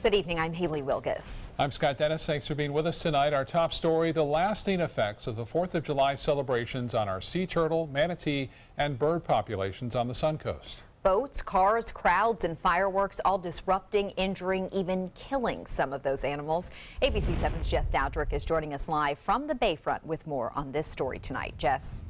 Good evening, I'm Haley Wilgus. I'm Scott Dennis. Thanks for being with us tonight. Our top story, the lasting effects of the 4th of July celebrations on our sea turtle, manatee, and bird populations on the Suncoast. Boats, cars, crowds, and fireworks all disrupting, injuring, even killing some of those animals. ABC 7's Jess Dowdrick is joining us live from the Bayfront with more on this story tonight. Jess.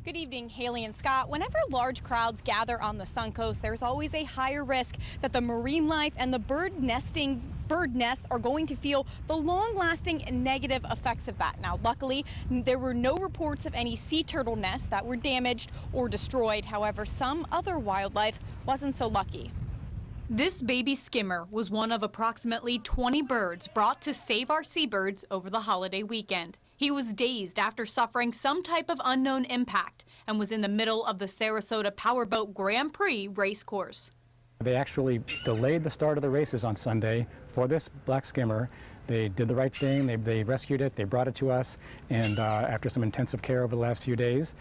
Good evening, Haley and Scott. Whenever large crowds gather on the Suncoast, there's always a higher risk that the marine life and the bird nests are going to feel the long-lasting negative effects of that. Now, luckily, there were no reports of any sea turtle nests that were damaged or destroyed. However, some other wildlife wasn't so lucky. This baby skimmer was one of approximately 20 birds brought to save our seabirds over the holiday weekend. He was dazed after suffering some type of unknown impact and was in the middle of the Sarasota Powerboat Grand Prix race course. They actually delayed the start of the races on Sunday for this black skimmer. They did the right thing. They rescued it. They brought it to us. And after some intensive care over the last few days,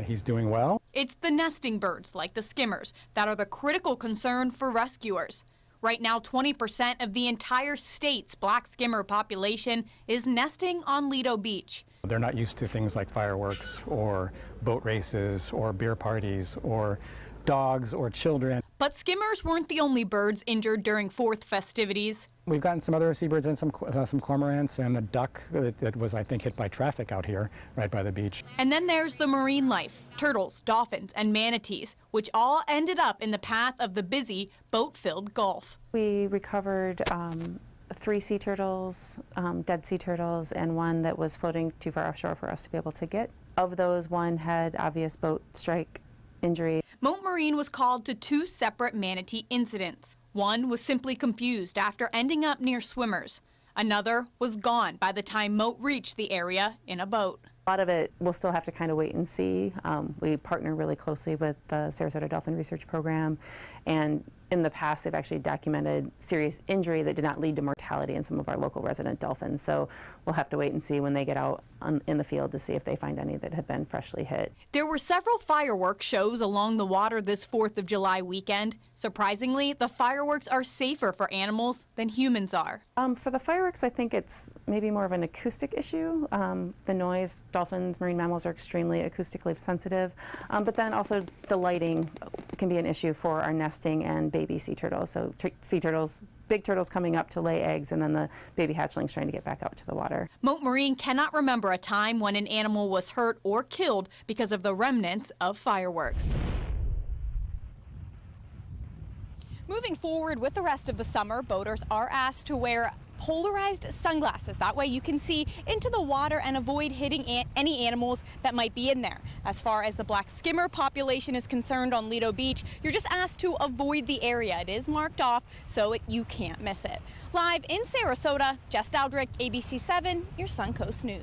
he's doing well. It's the nesting birds, like the skimmers, that are the critical concern for rescuers. Right now, 20% of the entire state's black skimmer population is nesting on Lido Beach. They're not used to things like fireworks or boat races or beer parties or dogs or children. But skimmers weren't the only birds injured during 4th festivities. We've gotten some other seabirds and some cormorants and a duck that was, I think, hit by traffic out here right by the beach. And then there's the marine life, turtles, dolphins, and manatees, which all ended up in the path of the busy boat-filled Gulf. We recovered 3 sea turtles, dead sea turtles, and one that was floating too far offshore for us to be able to get. Of those, one had obvious boat strike injury. Mote Marine was called to 2 separate manatee incidents. One was simply confused after ending up near swimmers. Another was gone by the time Mote reached the area in a boat. A lot of it we'll still have to kind of wait and see. We partner really closely with the Sarasota Dolphin Research Program, and in the past they've actually documented serious injury that did not lead to mortality in some of our local resident dolphins. So we'll have to wait and see when they get out in the field to see if they find any that have been freshly hit. There were several fireworks shows along the water this 4th of July weekend. Surprisingly, the fireworks are safer for animals than humans are. For the fireworks, I think it's maybe more of an acoustic issue. The noise, dolphins, marine mammals are extremely acoustically sensitive, but then also the lighting can be an issue for our nesting and baby sea turtles. So sea turtles, big turtles coming up to lay eggs, and then the baby hatchlings trying to get back out to the water. Mote Marine cannot remember a time when an animal was hurt or killed because of the remnants of fireworks. Moving forward with the rest of the summer, boaters are asked to wear polarized sunglasses. That way you can see into the water and avoid hitting any animals that might be in there. As far as the black skimmer population is concerned on Lido Beach, you're just asked to avoid the area. It is marked off, so you can't miss it. Live in Sarasota, Jess Dowdrick, ABC 7, your Suncoast News.